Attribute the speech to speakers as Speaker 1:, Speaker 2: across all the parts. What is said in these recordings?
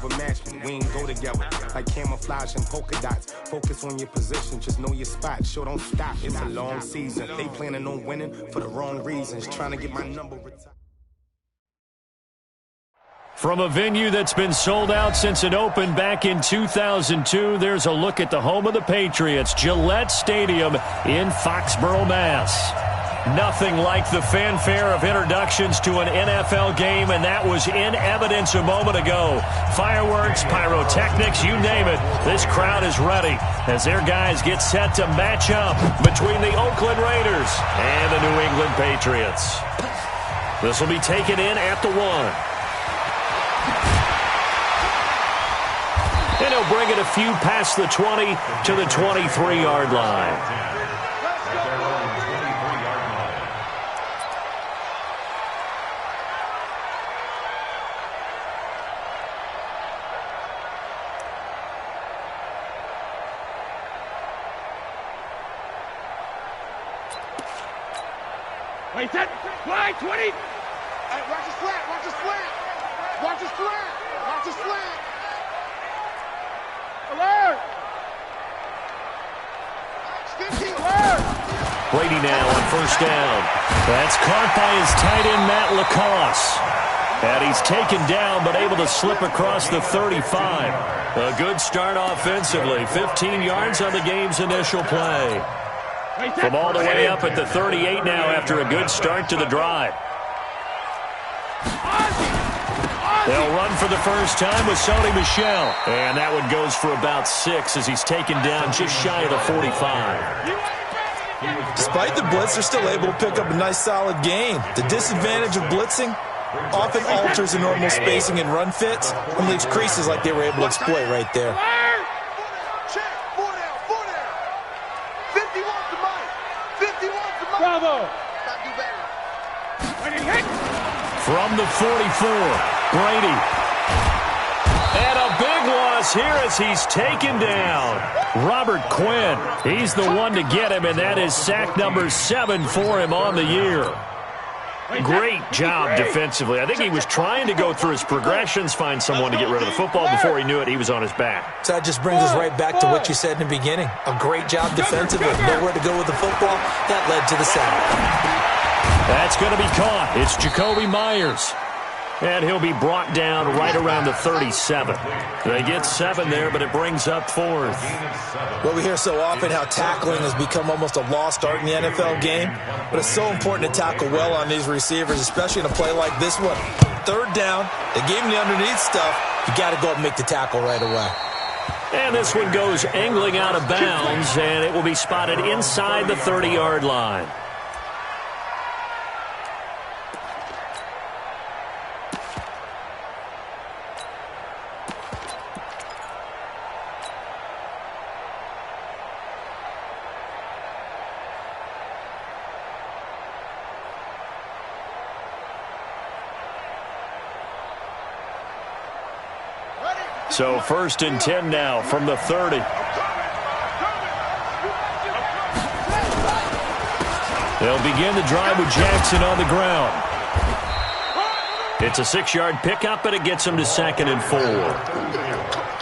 Speaker 1: never match me. We ain't go together like camouflage and polka dots. Focus on your position, just know your spot. Sure, don't stop. It's a long season. They planning on winning for the wrong reasons. Trying to get my number retired.
Speaker 2: From a venue that's been sold out since it opened back in 2002, there's a look at the home of the Patriots, Gillette Stadium in Foxborough, Mass. Nothing like the fanfare of introductions to an NFL game, and that was in evidence a moment ago. Fireworks, pyrotechnics, you name it. This crowd is ready as their guys get set to match up between the Oakland Raiders and the New England Patriots. This will be taken in at the 1. And he'll bring it a few past the 20 to the 23-yard line.
Speaker 3: Wait, set, fly, 20.
Speaker 4: Hey, watch the slant, watch the slant. Watch the slant, watch the slant. Alert! Alert!
Speaker 2: Brady now on first down. That's caught by his tight end, Matt Lacoste. And he's taken down, but able to slip across the 35. A good start offensively. 15 yards on the game's initial play. From all the way up at the 38 now after a good start to the drive. They'll run for the first time with Sony Michel. And that one goes for about 6 as he's taken down just shy of the 45.
Speaker 5: Despite the blitz, they're still able to pick up a nice solid gain. The disadvantage of blitzing often alters the normal spacing and run fits and leaves creases like they were able to exploit right there.
Speaker 3: Bravo!
Speaker 2: From the 44, Brady. And a big loss here as he's taken down. Robert Quinn, he's the one to get him, and that is sack number 7 for him on the year. Great job defensively. I think he was trying to go through his progressions, find someone to get rid of the football. Before he knew it, he was on his back.
Speaker 5: So that just brings us right back to what you said in the beginning. A great job defensively. Nowhere to go with the football. That led to the sack.
Speaker 2: That's going to be caught. It's Jacoby Myers. And he'll be brought down right around the 37. They get 7 there, but it brings up 4th.
Speaker 5: Well, we hear so often how tackling has become almost a lost art in the NFL game. But it's so important to tackle well on these receivers, especially in a play like this one. 3rd down, they gave him the underneath stuff. You got to go up and make the tackle right away.
Speaker 2: And this one goes angling out of bounds, and it will be spotted inside the 30-yard line. So 1st and 10 now from the 30. They'll begin the drive with Jackson on the ground. It's a 6-yard pickup, but it gets him to 2nd and 4.
Speaker 5: All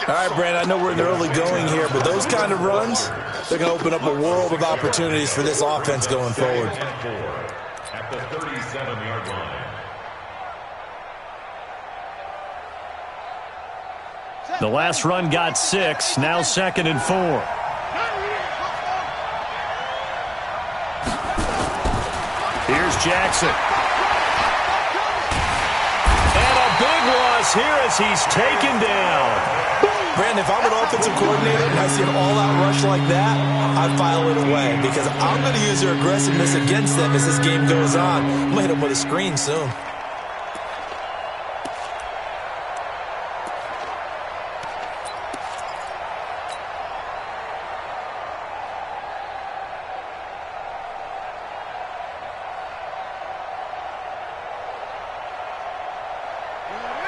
Speaker 5: right, Brand, I know we're in the early going here, but those kind of runs, they're going to open up a world of opportunities for this offense going forward.
Speaker 6: At the 37-yard line.
Speaker 2: The last run got 6, now 2nd and 4. Here's Jackson. And a big loss here as he's taken down.
Speaker 5: Brandon, if I'm an offensive coordinator and I see an all-out rush like that, I file it away because I'm going to use their aggressiveness against them as this game goes on. I'm going to hit them with a screen soon.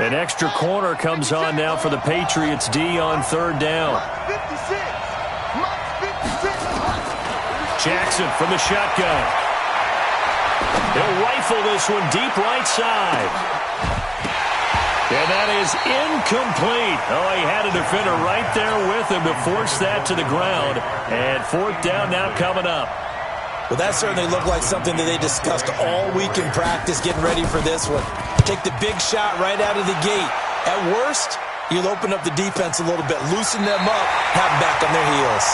Speaker 2: An extra corner comes on now for the Patriots D on 3rd down. Jackson from the shotgun. He'll rifle this one deep right side. And that is incomplete. Oh, he had a defender right there with him to force that to the ground. And fourth down now coming up.
Speaker 5: Well, that certainly looked like something that they discussed all week in practice getting ready for this one. Take the big shot right out of the gate. At worst, you'll open up the defense a little bit, loosen them up, have them back on their heels.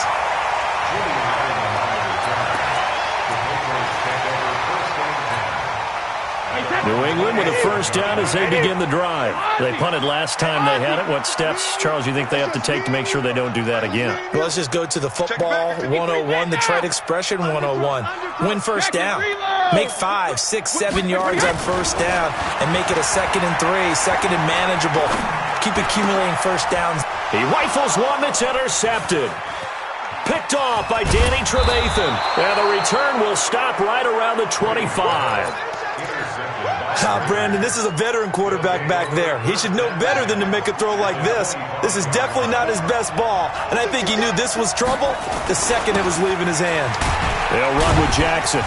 Speaker 2: New England with a first down as they begin the drive. They punted last time they had it. What steps, Charles, you think they have to take to make sure they don't do that again?
Speaker 5: Well, let's just go to the football 101, the trade expression 101. Win first down. Make 5, 6, 7 yards on first down and make it a 2nd and 3, 2nd and manageable. Keep accumulating first downs.
Speaker 2: He rifles one that's intercepted. Picked off by Danny Trevathan. And the return will stop right around the 25.
Speaker 5: Brandon, this is a veteran quarterback back there. He should know better than to make a throw like this. This is definitely not his best ball, and I think he knew this was trouble the second it was leaving his hand.
Speaker 2: They'll run with Jackson.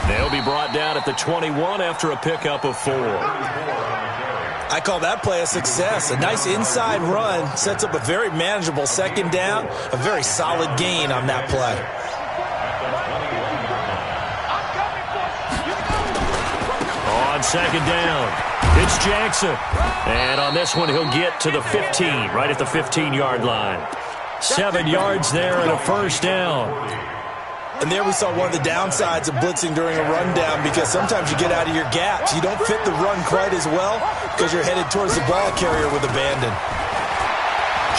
Speaker 2: They'll be brought down at the 21 after a pickup of 4.
Speaker 5: I call that play a success. A nice inside run sets up a very manageable 2nd down, a very solid gain on that play.
Speaker 2: On 2nd down, it's Jackson. And on this one, he'll get to the 15, right at the 15-yard line. 7 yards there and a first down.
Speaker 5: And there we saw one of the downsides of blitzing during a rundown, because sometimes you get out of your gaps. You don't fit the run quite as well because you're headed towards the ball carrier with abandon.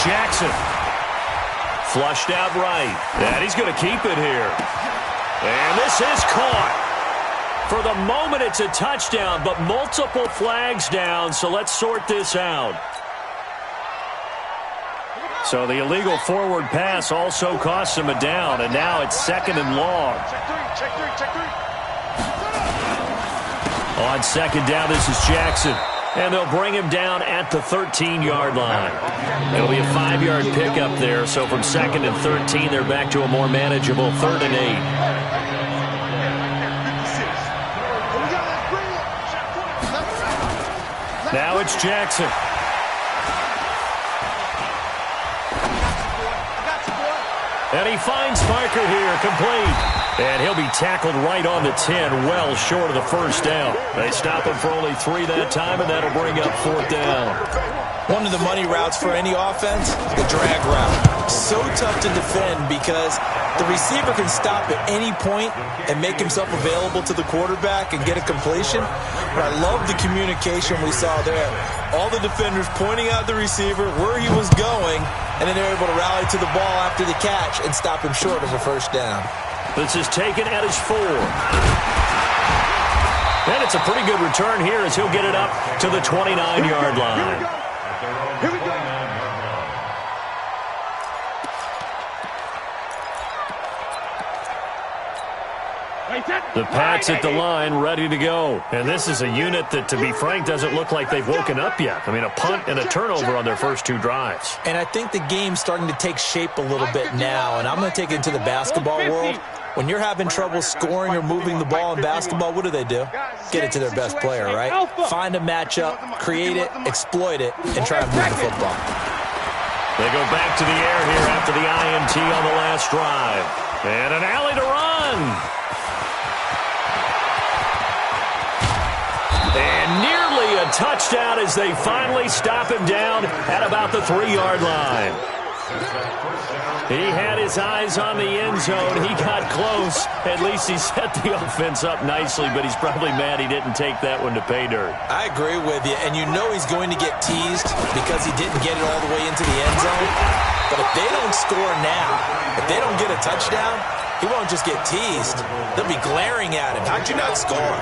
Speaker 2: Jackson flushed out right. And he's going to keep it here. And this is caught. For the moment, it's a touchdown, but multiple flags down, so let's sort this out. So the illegal forward pass also costs him a down, and now it's 2nd and long. On 2nd down, this is Jackson, and they'll bring him down at the 13-yard line. It'll be a 5-yard pickup there, so from 2nd and 13, they're back to a more manageable 3rd and 8. Now it's Jackson. And he finds Parker here, complete. And he'll be tackled right on the 10, well short of the first down. They stop him for only 3 that time, and that'll bring up 4th down.
Speaker 5: One of the money routes for any offense, the drag route. So tough to defend because the receiver can stop at any point and make himself available to the quarterback and get a completion. But I love the communication we saw there. All the defenders pointing out the receiver, where he was going, and then they're able to rally to the ball after the catch and stop him short of a first down.
Speaker 2: This is taken at his 4. And it's a pretty good return here as he'll get it up to the 29-yard line.
Speaker 4: Here we go.
Speaker 2: The Pats at the line, ready to go. And this is a unit that, to be frank, doesn't look like they've woken up yet. I mean, a punt and a turnover on their first 2 drives.
Speaker 5: And I think the game's starting to take shape a little bit now, and I'm going to take it into the basketball world. When you're having trouble scoring or moving the ball in basketball, what do? Get it to their best player, right? Find a matchup, create it, exploit it, and try to move the football.
Speaker 2: They go back to the air here after the INT on the last drive. And an alley to run. And nearly a touchdown as they finally stop him down at about the 3-yard line. He had his eyes on the end zone. He got close. At least he set the offense up nicely, but he's probably mad he didn't take that one to pay dirt.
Speaker 5: I agree with you, and you know he's going to get teased because he didn't get it all the way into the end zone. But if they don't score now, if they don't get a touchdown, he won't just get teased. They'll be glaring at him. How'd you not score?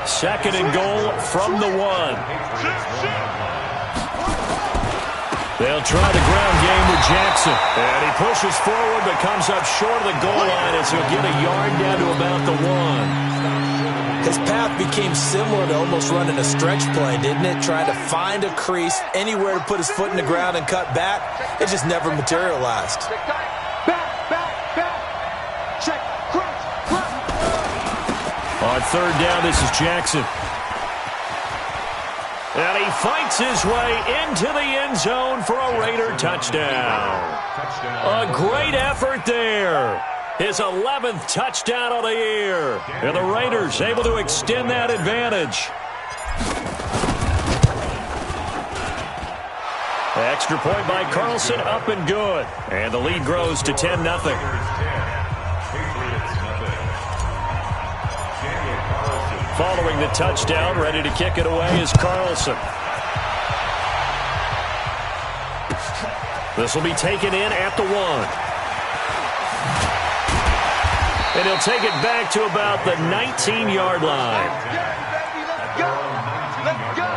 Speaker 2: 2nd and goal from the 1. They'll try the ground game with Jackson. And he pushes forward but comes up short of the goal line as he'll get a yard down to about the 1.
Speaker 5: His path became similar to almost running a stretch play, didn't it? Trying to find a crease, anywhere to put his foot in the ground and cut back. It just never materialized.
Speaker 4: Check.
Speaker 2: On 3rd down, this is Jackson. And he fights his way into the end zone for a Raider touchdown. A great effort there. His 11th touchdown of the year. And the Raiders able to extend that advantage. Extra point by Carlson, up and good. And the lead grows to 10-0. Following the touchdown, ready to kick it away is Carlson. This will be taken in at the 1. And he'll take it back to about the 19-yard line.
Speaker 4: Let's go. Let's go.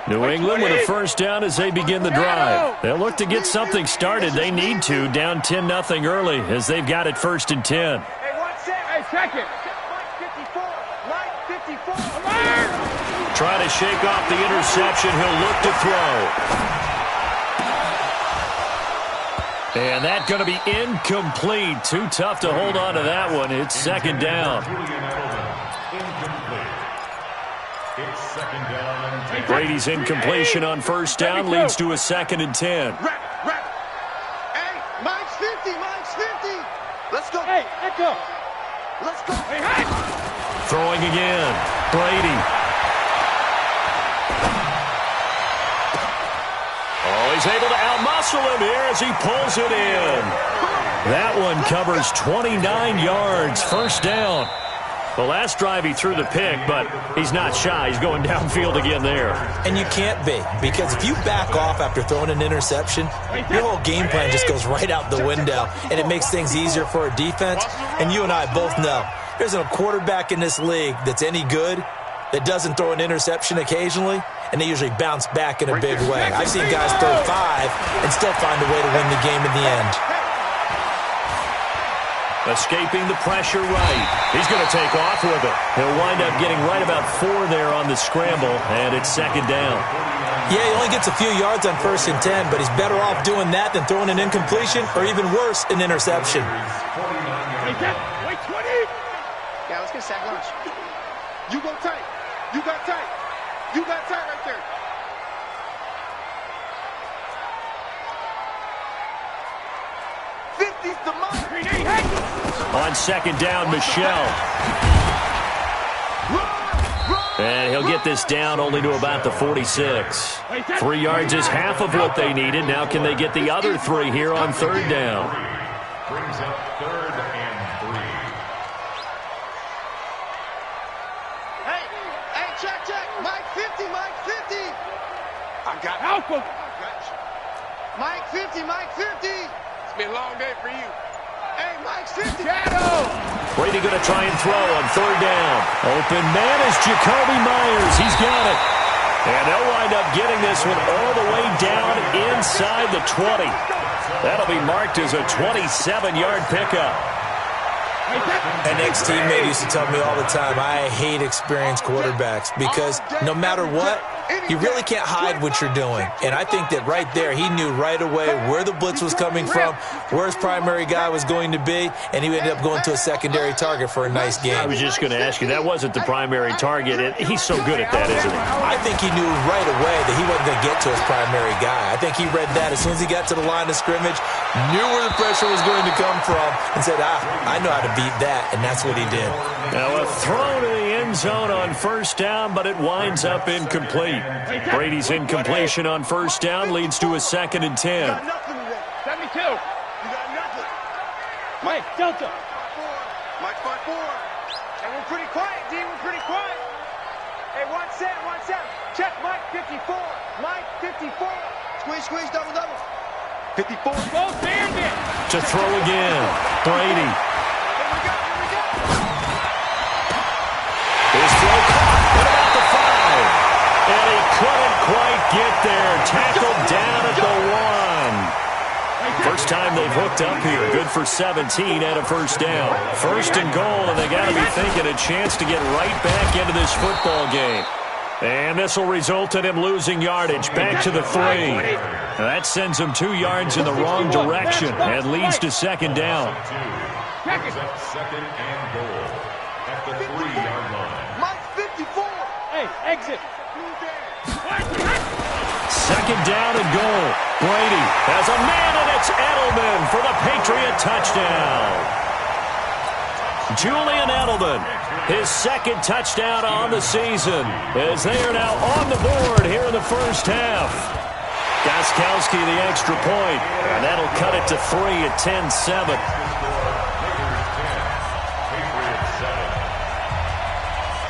Speaker 2: New England with a first down as they begin the drive. They'll look to get something started. They need to, down 10-0 early as they've got it 1st and 10.
Speaker 3: Hey, check it.
Speaker 2: Trying to shake off the interception. He'll look to throw. And that's going to be incomplete. Too tough to hold on to that one. It's 2nd down. Brady's incompletion on 1st down leads to a 2nd and 10.
Speaker 4: Hey, Mike's 50, Mike's 50. Let's go.
Speaker 3: Hey, let's go.
Speaker 4: Let's go.
Speaker 3: Hey.
Speaker 2: Throwing again. Brady. Oh, he's able to outmuscle him here as he pulls it in. That one covers 29 yards. 1st down. The last drive he threw the pick, but he's not shy. He's going downfield again there.
Speaker 5: And you can't be, because if you back off after throwing an interception, your whole game plan just goes right out the window, and it makes things easier for a defense. And you and I both know there's a quarterback in this league that's any good that doesn't throw an interception occasionally, and they usually bounce back in a big way. I've seen guys throw 5 and still find a way to win the game in the end.
Speaker 2: Escaping the pressure right. He's going to take off with it. He'll wind up getting right about 4 there on the scramble, and it's 2nd down.
Speaker 5: Yeah, he only gets a few yards on 1st and 10, but he's better off doing that than throwing an incompletion or even worse, an interception.
Speaker 3: Wait, 20.
Speaker 4: Yeah, let's get sack lunch. You go tight. You got tight. You got tight right there.
Speaker 2: On 2nd down, Michelle. And he'll get this down only to about the 46. 3 yards is half of what they needed. Now can they get the other 3 here on 3rd down?
Speaker 6: Brings up 3rd and 3.
Speaker 4: Hey, check. Mike 50, Mike 50. I got
Speaker 3: Alpha.
Speaker 4: Mike 50, Mike 50. It's been a long day for you. Hey, Mike's 50.
Speaker 3: Shadow.
Speaker 2: Brady going to try and throw on 3rd down. Open man is Jacoby Myers. He's got it. And they'll wind up getting this one all the way down inside the 20. That'll be marked as a 27-yard pickup.
Speaker 5: An ex-teammate used to tell me all the time, I hate experienced quarterbacks because no matter what, you really can't hide what you're doing. And I think that right there, he knew right away where the blitz was coming from, where his primary guy was going to be, and he ended up going to a secondary target for a nice game.
Speaker 2: I was just going to ask you, that wasn't the primary target. He's so good at that, isn't he?
Speaker 5: I think he knew right away that he wasn't going to get to his primary guy. I think he read that as soon as he got to the line of scrimmage, knew where the pressure was going to come from, and said, I know how to beat that, and that's what he did.
Speaker 2: Now a throw to the end zone on 1st down, but it winds up incomplete. Brady's incompletion on 1st down leads to a 2nd and 10.
Speaker 4: You got nothing today.
Speaker 3: 72.
Speaker 4: You got nothing.
Speaker 3: Mike, Delta.
Speaker 4: Mike 5-4. And we're pretty quiet, D. We're pretty quiet. Hey, 1-7. Check Mike 54. Mike 54. Squeeze, double. 54.
Speaker 3: Both hands in.
Speaker 2: To throw again. Brady.
Speaker 4: Here we go.
Speaker 2: His throw caught at about the 5. And he couldn't quite get there. Tackled down at the 1. First time they've hooked up here. Good for 17 and a 1st down. 1st and goal, and they got to be thinking a chance to get right back into this football game. And this will result in him losing yardage. Back to the 3. That sends him 2 yards in the wrong direction and leads to second down.
Speaker 6: Brings up second and goal at the 3-yard line.
Speaker 4: Mike 54.
Speaker 3: Hey, exit.
Speaker 2: Second down and goal. Brady has a man, and it's Edelman for the Patriot touchdown. Julian Edelman, his second touchdown on the season, as they are now on the board here in the first half. Gostkowski the extra point, and that'll cut it to 3 at 10-7.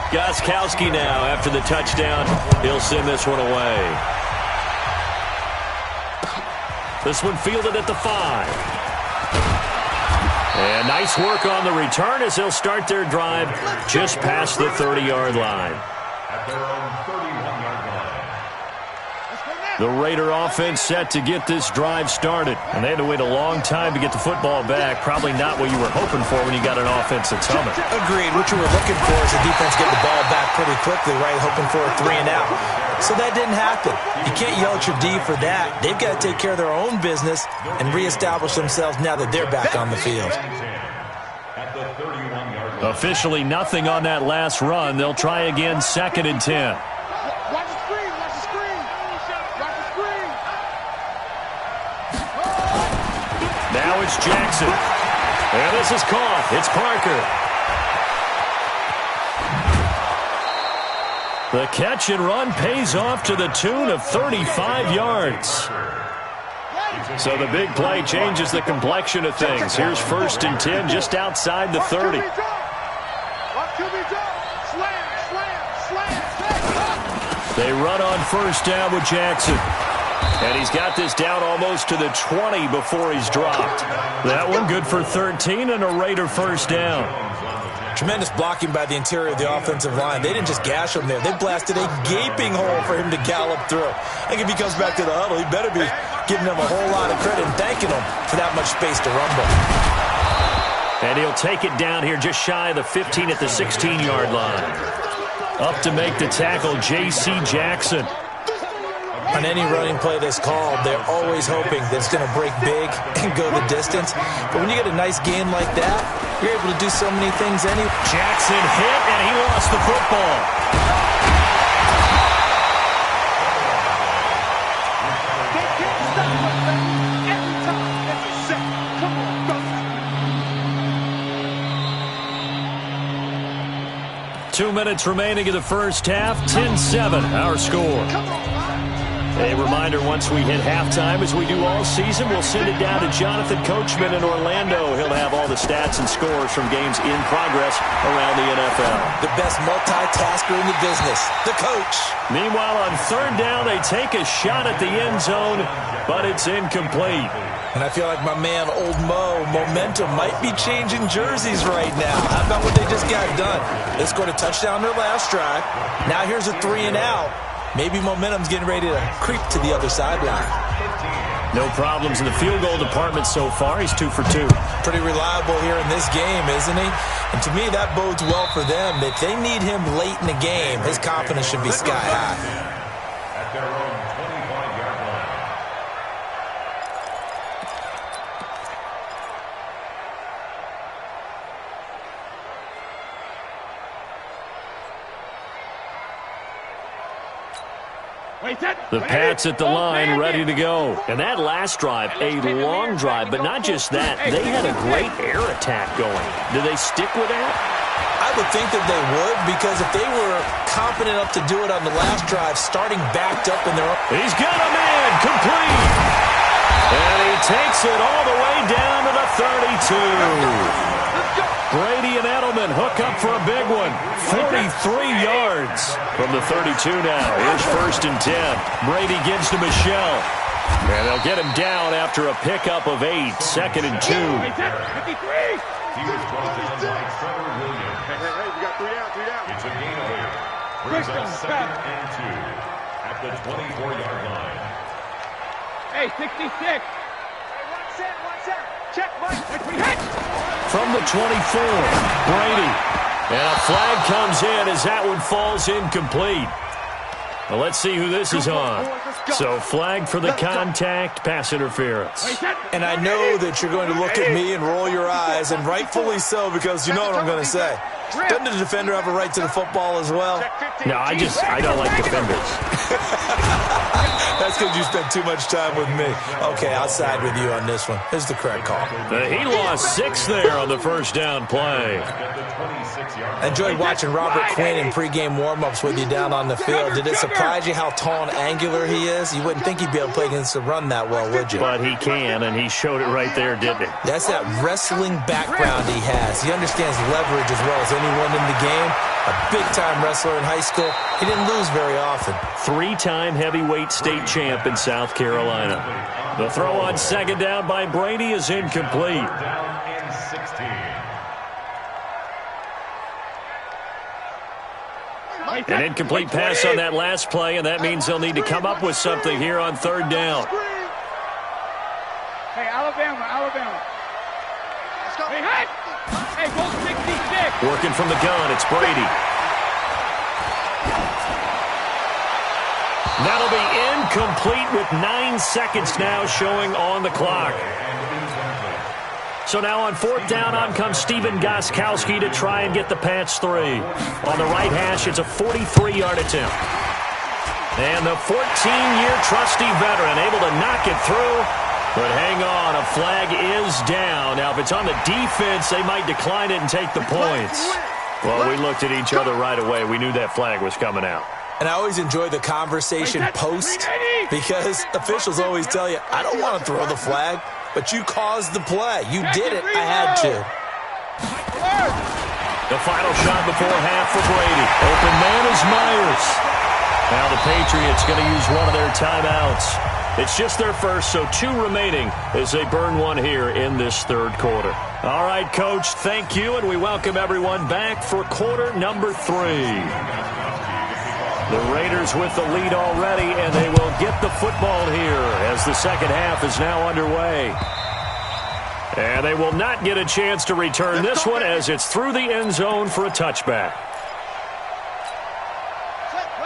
Speaker 2: Gostkowski now, after the touchdown, he'll send this one away. This one fielded at the 5. And nice work on the return as they'll start their drive just past the 30-yard line.
Speaker 6: At their own 31-yard line.
Speaker 2: The Raider offense set to get this drive started. And they had to wait a long time to get the football back. Probably not what you were hoping for when you got an offense that's humming.
Speaker 5: Agreed. What you were looking for is the defense getting the ball back pretty quickly, right? Hoping for a 3 and out. So that didn't happen. You can't yell at your D for that. They've got to take care of their own business and reestablish themselves now that they're back on the field.
Speaker 6: At the 31-yard line.
Speaker 2: Officially nothing on that last run. They'll try again, 2nd and 10.
Speaker 4: Watch the screen. Watch the screen. Watch the screen.
Speaker 2: Now it's Jackson. And this is caught. It's Parker. The catch and run pays off to the tune of 35 yards. So the big play changes the complexion of things. Here's 1st and 10 just outside the 30. They run on 1st down with Jackson. And he's got this down almost to the 20 before he's dropped. That one good for 13 and a Raider 1st down.
Speaker 5: Tremendous blocking by the interior of the offensive line. They didn't just gash him there. They blasted a gaping hole for him to gallop through. I think if he comes back to the huddle, he better be giving them a whole lot of credit and thanking them for that much space to rumble.
Speaker 2: And he'll take it down here just shy of the 15 at the 16-yard line. Up to make the tackle, J.C. Jackson.
Speaker 5: On any running play that's called, they're always hoping that it's going to break big and go the distance. But when you get a nice game like that, you're able to do so many things anyway.
Speaker 2: Jackson hit, and he lost the football.
Speaker 4: They can't stop us, baby. Every time. That's a set. Come on, fellas.
Speaker 2: 2 minutes remaining in the first half. 10-7, our score.
Speaker 4: Come on, man.
Speaker 2: A reminder, once we hit halftime, as we do all season, we'll send it down to Jonathan Coachman in Orlando. He'll have all the stats and scores from games in progress around the NFL.
Speaker 5: The best multitasker in the business, the coach.
Speaker 2: Meanwhile, on 3rd down, they take a shot at the end zone, but it's incomplete.
Speaker 5: And I feel like my man, Old Mo, momentum might be changing jerseys right now. How about what they just got done? They scored a touchdown their last drive. Now here's a 3 and out. Maybe momentum's getting ready to creep to the other sideline.
Speaker 2: No problems in the field goal department so far. He's 2 for 2.
Speaker 5: Pretty reliable here in this game, isn't he? And to me, that bodes well for them. If they need him late in the game, his confidence should be sky high.
Speaker 6: At their own 25-yard line.
Speaker 2: The Pats at the line, ready to go. And that last drive, a long drive, but not just that. They had a great air attack going. Do they stick with that?
Speaker 5: I would think that they would, because if they were confident enough to do it on the last drive, starting backed up in their own...
Speaker 2: He's got a man, complete. And he takes it all the way down to the 32. Brady and Edelman hook up for a big one. 43 yards from the 32 now. Here's 1st and 10. Brady gives to Michelle. And they'll get him down after a pickup of 8. 2nd and 2.
Speaker 6: He was brought down by Trevor Williams.
Speaker 4: Hey, we got 3 down, 3 down.
Speaker 6: It's a gain of 8. Brings up 2nd and 2 at the 24-yard line.
Speaker 3: Hey, 66.
Speaker 4: Hey, 1 set, 1 set. Check, Mike.
Speaker 2: From the 24, Brady. And a flag comes in as that one falls incomplete. Well, let's see who this is on. So flag for the contact, pass interference.
Speaker 5: And I know that you're going to look at me and roll your eyes, and rightfully so, because you know what I'm going to say. Doesn't the defender have a right to the football as well?
Speaker 2: No, I don't like defenders.
Speaker 5: That's because you spent too much time with me. Okay, I'll side with you on this one. This is the correct call.
Speaker 2: He lost 6 there on the first down play.
Speaker 5: I enjoyed watching Robert Quinn in pregame warm-ups with you down on the field. Did it surprise you how tall and angular he is? You wouldn't think he'd be able to play against the run that well, would you?
Speaker 2: But he can, and he showed it right there, didn't he?
Speaker 5: That's that wrestling background he has. He understands leverage as well as anyone in the game. A big-time wrestler in high school. He didn't lose very often.
Speaker 2: 3-time heavyweight state champ in South Carolina. The throw on second down by Brady is incomplete. An incomplete pass on that last play, and that means they'll need to come up with something here on third down.
Speaker 3: Hey, Alabama. Hey, go 66.
Speaker 2: Working from the gun, it's Brady. That'll be incomplete with 9 seconds now showing on the clock. So now on fourth down, on comes Stephen Gostkowski to try and get the Pats 3. On the right hash, it's a 43-yard attempt. And the 14-year trusty veteran able to knock it through. But hang on, a flag is down. Now, if it's on the defense, they might decline it and take the points. Well, we looked at each other right away. We knew that flag was coming out.
Speaker 5: And I always enjoy the conversation post because officials always tell you, I don't want to throw the flag, but you caused the play. You did it. I had to.
Speaker 2: The final shot before half for Brady. Open man is Myers. Now the Patriots going to use one of their timeouts. It's just their first, so 2 remaining as they burn one here in this third quarter. All right, Coach, thank you, and we welcome everyone back for quarter number 3. The Raiders with the lead already, and they will get the football here as the second half is now underway. And they will not get a chance to return this one as it's through the end zone for a touchback.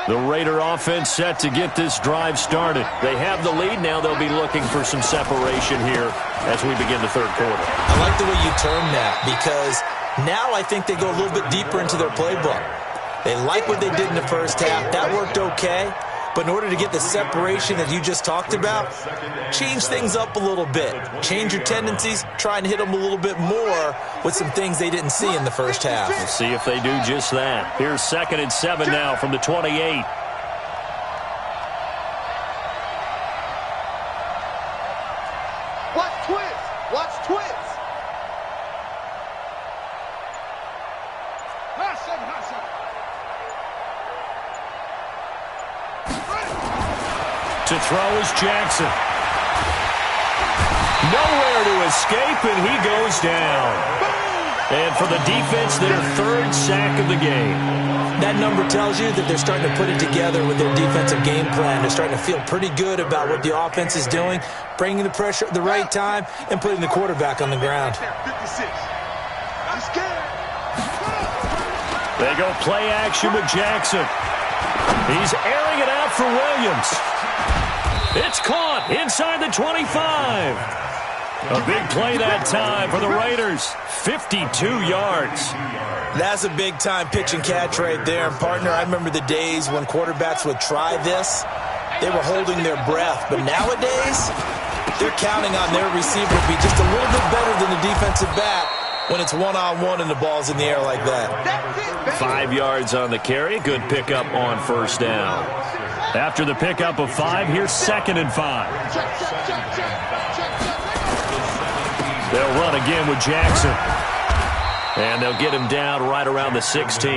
Speaker 2: The Raider offense set to get this drive started. They have the lead. Now they'll be looking for some separation here as we begin the third quarter.
Speaker 5: I like the way you term that because now I think they go a little bit deeper into their playbook. They like what they did in the first half. That worked okay. But in order to get the separation that you just talked about, change things up a little bit. Change your tendencies. Try and hit them a little bit more with some things they didn't see in the first half.
Speaker 2: We'll see if they do just that. Here's 2nd and 7 now from the 28.
Speaker 4: Watch twins. Watch twins.
Speaker 2: To throw is Jackson. Nowhere to escape, and he goes down. And for the defense, their 3rd sack of the game.
Speaker 5: That number tells you that they're starting to put it together with their defensive game plan. They're starting to feel pretty good about what the offense is doing, bringing the pressure at the right time, and putting the quarterback on the ground.
Speaker 2: They go play action with Jackson. He's airing it out for Williams. It's caught inside the 25. A big play that time for the Raiders. 52 yards.
Speaker 5: That's a big-time pitch and catch right there. And, partner, I remember the days when quarterbacks would try this. They were holding their breath. But nowadays, they're counting on their receiver to be just a little bit better than the defensive back when it's one-on-one and the ball's in the air like that.
Speaker 2: 5 yards on the carry. Good pickup on first down. After the pickup of 5, here's 2nd and 5. They'll run again with Jackson. And they'll get him down right around the 16.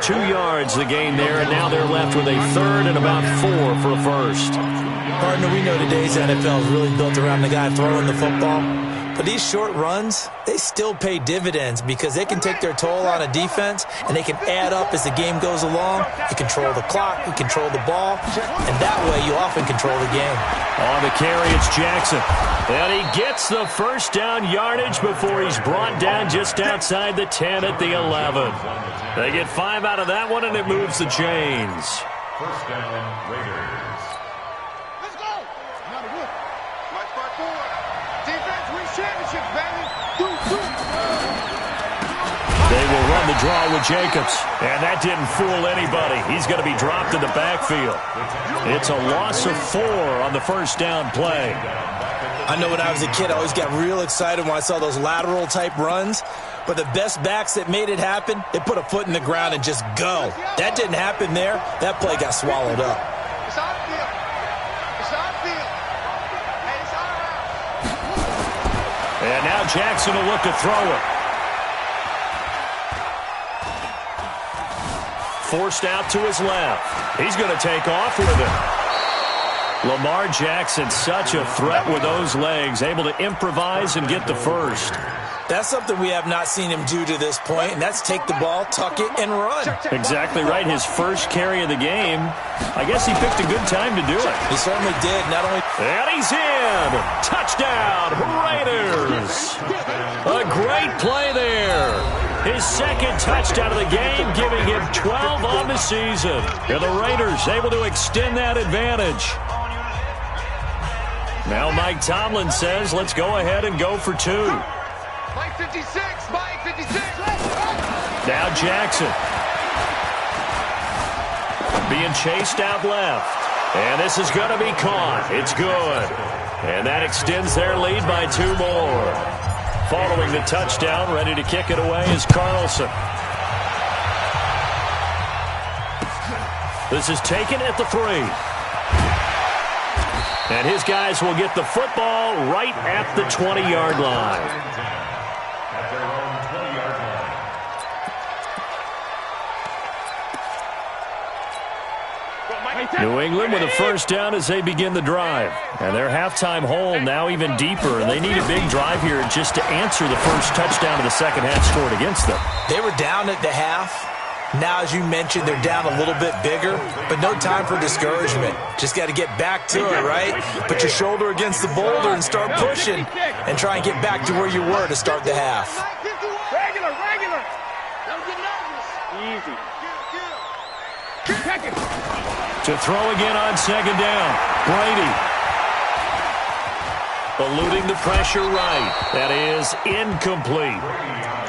Speaker 2: 2 yards the gain there, and now they're left with a 3rd and about 4 for a first.
Speaker 5: Partner, we know today's NFL is really built around the guy throwing the football. But these short runs, they still pay dividends because they can take their toll on a defense and they can add up as the game goes along. You control the clock, you control the ball, and that way you often control the game.
Speaker 2: On the carry, it's Jackson. And he gets the first down yardage before he's brought down just outside the 10 at the 11. They get 5 out of that one, and it moves the chains.
Speaker 6: First down, Raiders.
Speaker 4: Let's go. Mike 5-4. Defense wins championships, baby.
Speaker 2: They will run the draw with Jacobs. And that didn't fool anybody. He's going to be dropped in the backfield. It's a loss of 4 on the first down play.
Speaker 5: I know when I was a kid, I always got real excited when I saw those lateral-type runs. But the best backs that made it happen, they put a foot in the ground and just go. That didn't happen there. That play got swallowed up.
Speaker 4: It's on field. It's on field. Hey, it's on around.
Speaker 2: And now Jackson will look to throw it. Forced out to his left. He's going to take off with it. Lamar Jackson, such a threat with those legs, able to improvise and get the first.
Speaker 5: That's something we have not seen him do to this point, and that's take the ball, tuck it, and run.
Speaker 2: Exactly right. His first carry of the game. I guess he picked a good time to do it.
Speaker 5: He certainly did. Not only...
Speaker 2: And he's in. Touchdown, Raiders. A great play there. His second touchdown of the game, giving him 12 on the season. And the Raiders able to extend that advantage. Now Mike Tomlin says, let's go ahead and go for 2.
Speaker 4: Mike 56. Mike 56.
Speaker 2: Now Jackson. Being chased out left. And this is going to be caught. It's good. And that extends their lead by 2 more. Following the touchdown, ready to kick it away is Carlson. This is taken at the 3. And his guys will get the football right at the 20-yard line.
Speaker 6: At their own 20-yard line.
Speaker 2: New England with a first down as they begin the drive. And their halftime hole now even deeper. And they need a big drive here just to answer the first touchdown of the second half scored against them.
Speaker 5: They were down at the half. Now, as you mentioned, they're down a little bit bigger, but no time for discouragement. Just got to get back to it, right? Put your shoulder against the boulder and start pushing and try and get back to where you were to start the half.
Speaker 4: Regular. Don't get nervous. Easy. Check it.
Speaker 2: To throw again on second down. Brady. Eluding the pressure right. That is incomplete.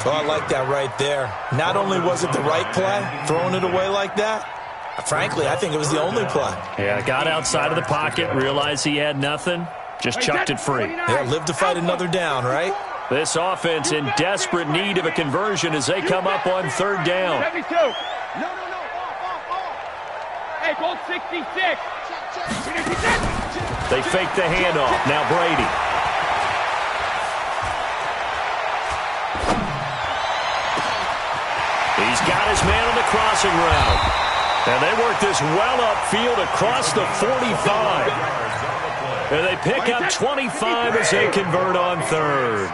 Speaker 5: Oh, I like that right there. Not only was it the right play, throwing it away like that, frankly, I think it was the only play.
Speaker 2: Yeah, got outside of the pocket, realized he had nothing, just chucked it free.
Speaker 5: Yeah, live to fight another down, right?
Speaker 2: This offense in desperate need of a conversion as they come up on third down.
Speaker 3: 72. No. Hey, goal 66.
Speaker 2: They fake the handoff. Now Brady. He's got his man on the crossing route. And they work this well upfield across the 45. And they pick up 25 as they convert on third.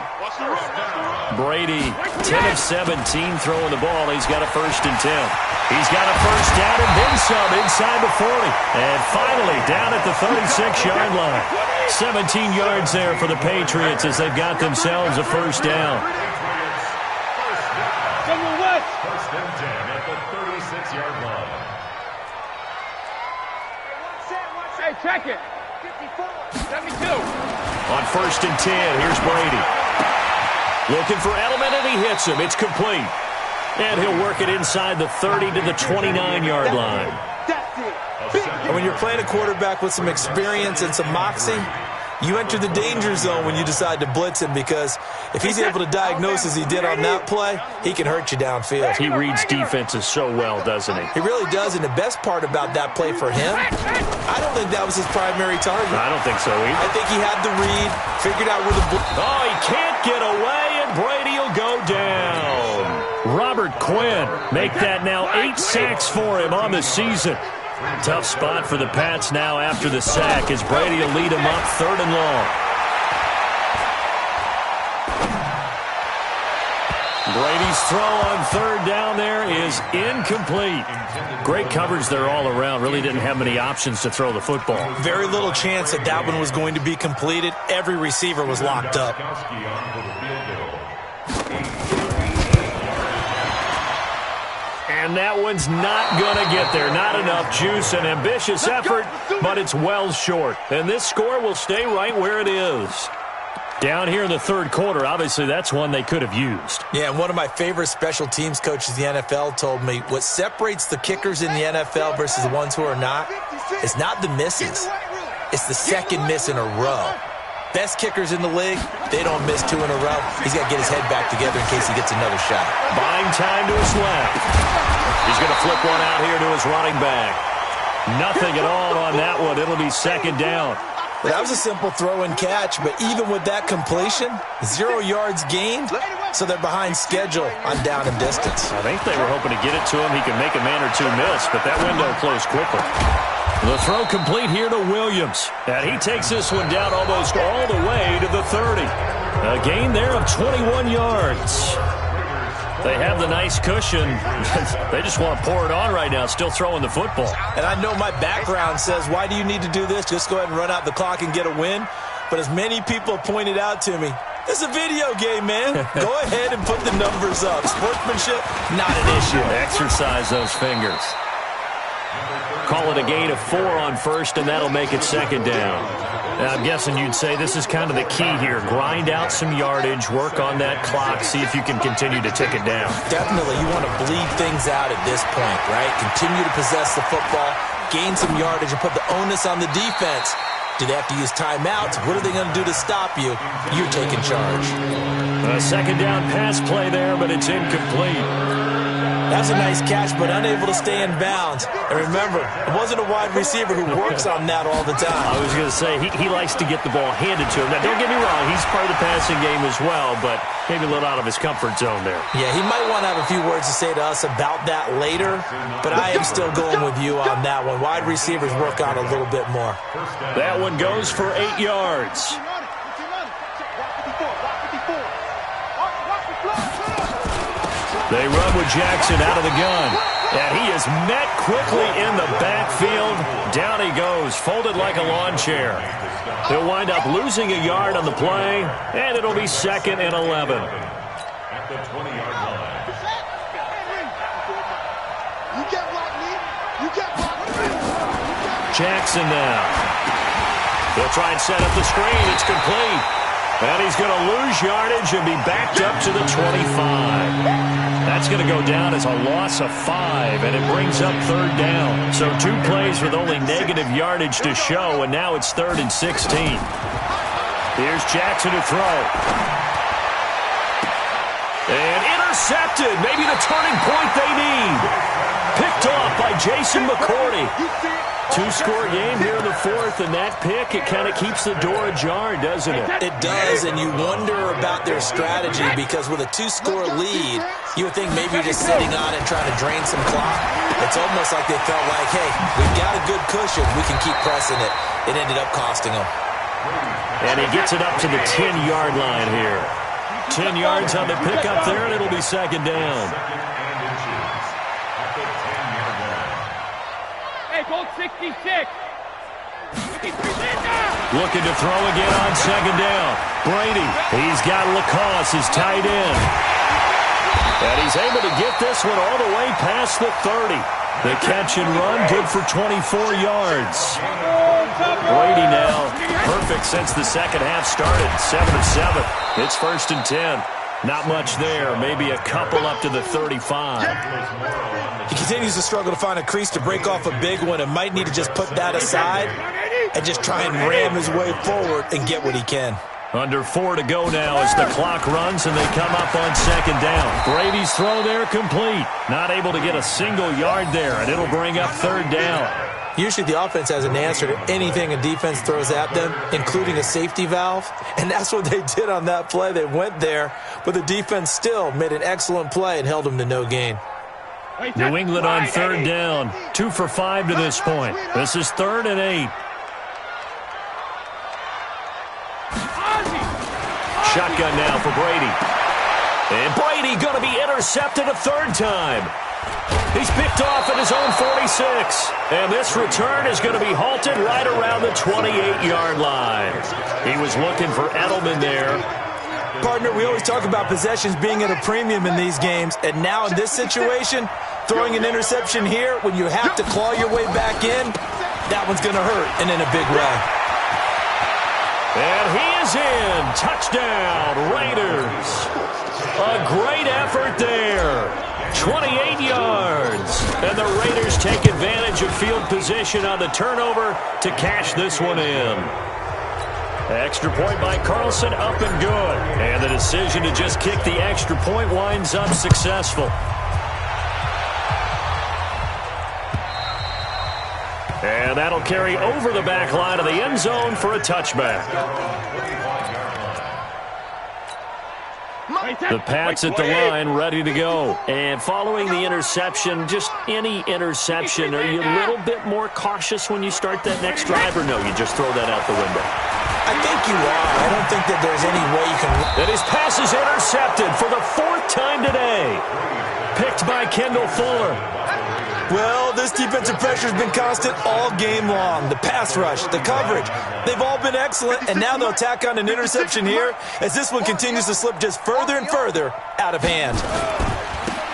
Speaker 2: Brady, 10 of 17 throwing the ball. He's got a 1st and 10. He's got a first down and then some inside the 40. And finally down at the 36-yard line. 17 yards there for the Patriots as they've got themselves a first down.
Speaker 6: First and 10 at the 36-yard line.
Speaker 3: Hey, check it. 72.
Speaker 2: On 1st and 10, here's Brady. Looking for Edelman, and he hits him. It's complete. And he'll work it inside the 30 to the 29-yard line.
Speaker 5: And when you're playing a quarterback with some experience and some moxie, you enter the danger zone when you decide to blitz him, because if he's able to diagnose as he did on that play, he can hurt you downfield.
Speaker 2: He reads defenses so well, doesn't he?
Speaker 5: He really does, and the best part about that play for him, I don't think that was his primary target.
Speaker 2: I don't think so either.
Speaker 5: I think he had the read, figured out where the...
Speaker 2: Oh, he can't get away, and Brady will go down. Robert Quinn make that now 8 sacks for him on the season. Tough spot for the Pats now after the sack as Brady will lead him up 3rd and long. Brady's throw on 3rd down there is incomplete. Great coverage there all around. Really didn't have many options to throw the football.
Speaker 5: Very little chance that that one was going to be completed. Every receiver was locked up.
Speaker 2: And that one's not going to get there. Not enough juice. An ambitious effort, but it's well short. And this score will stay right where it is. Down here in the third quarter, obviously that's one they could have used.
Speaker 5: Yeah, and one of my favorite special teams coaches in the NFL told me what separates the kickers in the NFL versus the ones who are not is not the misses. It's the second miss in a row. Best kickers in the league, they don't miss 2 in a row. He's got to get his head back together in case he gets another shot.
Speaker 2: Buying time to his left. He's going to flip one out here to his running back. Nothing at all on that one. It'll be second down.
Speaker 5: Well, that was a simple throw and catch, but even with that completion, 0 yards gained, so they're behind schedule on down and distance.
Speaker 2: I think they were hoping to get it to him. He can make a man or two miss, but that window closed quickly. The throw complete here to Williams. And he takes this one down almost all the way to the 30. A gain there of 21 yards. They have the nice cushion. They just want to pour it on right now, still throwing the football.
Speaker 5: And I know my background says, why do you need to do this? Just go ahead and run out the clock and get a win. But as many people pointed out to me, this is a video game, man. Go ahead and put the numbers up. Sportsmanship, not an issue.
Speaker 2: Exercise those fingers. Call it a gain of 4 on first, and that'll make it second down. And I'm guessing you'd say this is kind of the key here. Grind out some yardage, work on that clock, see if you can continue to tick it down.
Speaker 5: Definitely, you want to bleed things out at this point, right? Continue to possess the football, gain some yardage, and put the onus on the defense. Do they have to use timeouts? What are they going to do to stop you? You're taking charge.
Speaker 2: A second down pass play there, but it's incomplete.
Speaker 5: That's a nice catch, but unable to stay in bounds. And remember, it wasn't a wide receiver who works on that all the time.
Speaker 2: I was going to say, he likes to get the ball handed to him. Now, don't get me wrong, he's part of the passing game as well, but maybe a little out of his comfort zone there.
Speaker 5: Yeah, he might want to have a few words to say to us about that later, but I am still going with you on that one. Wide receivers work on a little bit more.
Speaker 2: That one goes for 8 yards. They run with Jackson out of the gun. And he is met quickly in the backfield. Down he goes, folded like a lawn chair. He'll wind up losing a yard on the play, and it'll be second and 11.
Speaker 6: At the 20-yard line.
Speaker 2: Jackson now. He'll try and set up the screen. It's complete. And he's going to lose yardage and be backed up to the 25. That's going to go down as a loss of 5, and it brings up third down. So 2 plays with only negative yardage to show, and now it's 3rd and 16. Here's Jackson to throw. And intercepted. Maybe the turning point they need. Picked off by Jason McCourty. 2-score game here in the 4th, and that pick, it kind of keeps the door ajar, doesn't it?
Speaker 5: It does, and you wonder about their strategy because with a 2-score lead, you would think maybe you're just sitting on it trying to drain some clock. It's almost like they felt like, hey, we've got a good cushion. We can keep pressing it. It ended up costing them.
Speaker 2: And he gets it up to the 10-yard line here. 10 yards on the pickup there, and it'll be second down.
Speaker 3: Gold 66.
Speaker 2: Looking to throw again on second down. Brady, he's got Lacoste, his tight end. And he's able to get this one all the way past the 30. The catch and run, good for 24 yards. Brady now, perfect since the second half started. 7 of 7. It's 1st and 10. Not much there. Maybe a couple up to the 35.
Speaker 5: He continues to struggle to find a crease to break off a big one and might need to just put that aside and just try and ram his way forward and get what he can.
Speaker 2: Under 4 to go now as the clock runs and they come up on second down. Brady's throw there complete. Not able to get a single yard there, and it'll bring up third down.
Speaker 5: Usually the offense has an answer to anything a defense throws at them, including a safety valve. And that's what they did on that play. They went there, but the defense still made an excellent play and held them to no gain.
Speaker 2: New England on third down. 2 for 5 to this point. This is 3rd and 8. Shotgun now for Brady. And Brady going to be intercepted a 3rd time. He's picked off at his own 46. And this return is going to be halted right around the 28-yard line. He was looking for Edelman there.
Speaker 5: Partner, we always talk about possessions being at a premium in these games, and now in this situation, Throwing an interception here when you have to claw your way back in, that one's going to hurt, and in a big way.
Speaker 2: And he is in. Touchdown, Raiders. A great effort there. 28 yards. And the Raiders take advantage of field position on the turnover to cash this one in. Extra point by Carlson, up and good. And the decision to just kick the extra point winds up successful. And that'll carry over the back line of the end zone for a touchback. The Pats at the line, ready to go. And following the interception, just any interception, are you a little bit more cautious when you start that next drive, or no, you just throw that out the window?
Speaker 5: I think you are. I don't think that there's any way you can...
Speaker 2: And his pass is intercepted for the 4th time today. Picked by Kendall Fuller.
Speaker 5: Well, this defensive pressure has been constant all game long. The pass rush, the coverage, they've all been excellent, and now they'll tack on an interception here as this one continues to slip just further and further out of hand.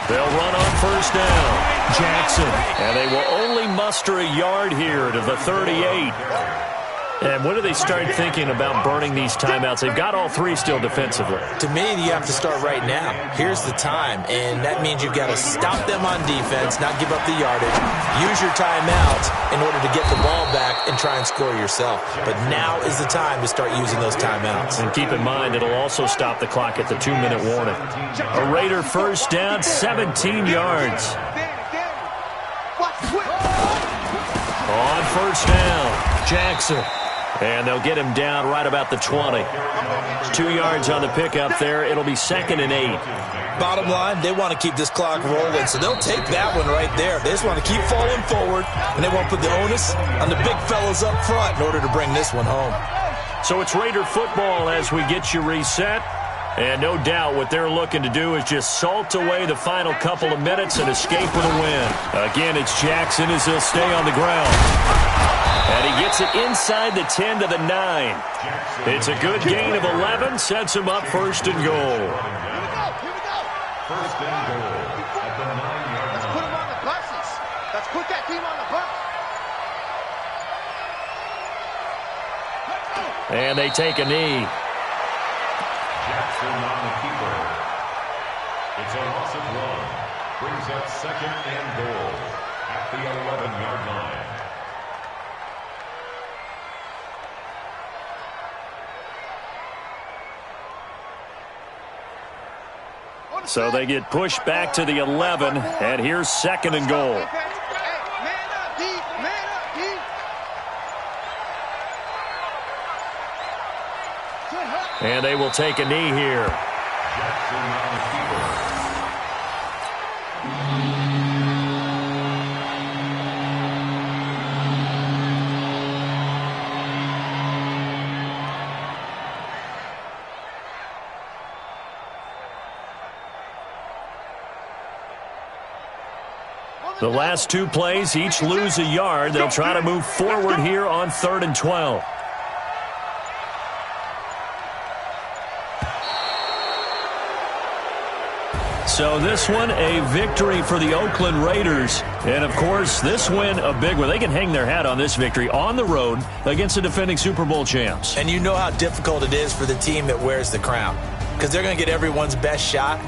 Speaker 2: They'll run on first down. Jackson. And they will only muster a yard here to the 38. And when do they start thinking about burning these timeouts? They've got all 3 still defensively.
Speaker 5: To me, you have to start right now. Here's the time, and that means you've got to stop them on defense, not give up the yardage, use your timeouts in order to get the ball back and try and score yourself. But now is the time to start using those timeouts. And
Speaker 2: keep in mind, it'll also stop the clock at the 2-minute warning. A Raider first down, 17 yards. On first down, Jackson. And they'll get him down right about the 20. It's 2 yards on the pickup there. It'll be 2nd and 8.
Speaker 5: Bottom line, they want to keep this clock rolling, so they'll take that one right there. They just want to keep falling forward, and they want to put the onus on the big fellas up front in order to bring this one home.
Speaker 2: So it's Raider football as we get you reset. And no doubt what they're looking to do is just salt away the final couple of minutes and escape with a win. Again, it's Jackson as he'll stay on the ground. And he gets it inside the 10 to the 9. It's a good gain of 11, sets him up 1st and goal.
Speaker 6: First and goal at the 9-yard line.
Speaker 4: Let's put him on the buses. Let's put that team on the bus.
Speaker 2: And they take a knee.
Speaker 6: Jackson on the keeper. It's a loss of 1. Brings up 2nd and goal at the 11-yard line.
Speaker 2: So they get pushed back to the 11, and here's 2nd and goal. And they will take a knee here.
Speaker 6: Jackson on the keeper.
Speaker 2: The last 2 plays, each lose a yard. They'll try to move forward here on 3rd and 12. So this one, a victory for the Oakland Raiders. And, of course, this win, a big one. They can hang their hat on this victory on the road against the defending Super Bowl champs.
Speaker 5: And you know how difficult it is for the team that wears the crown, because they're going to get everyone's best shot.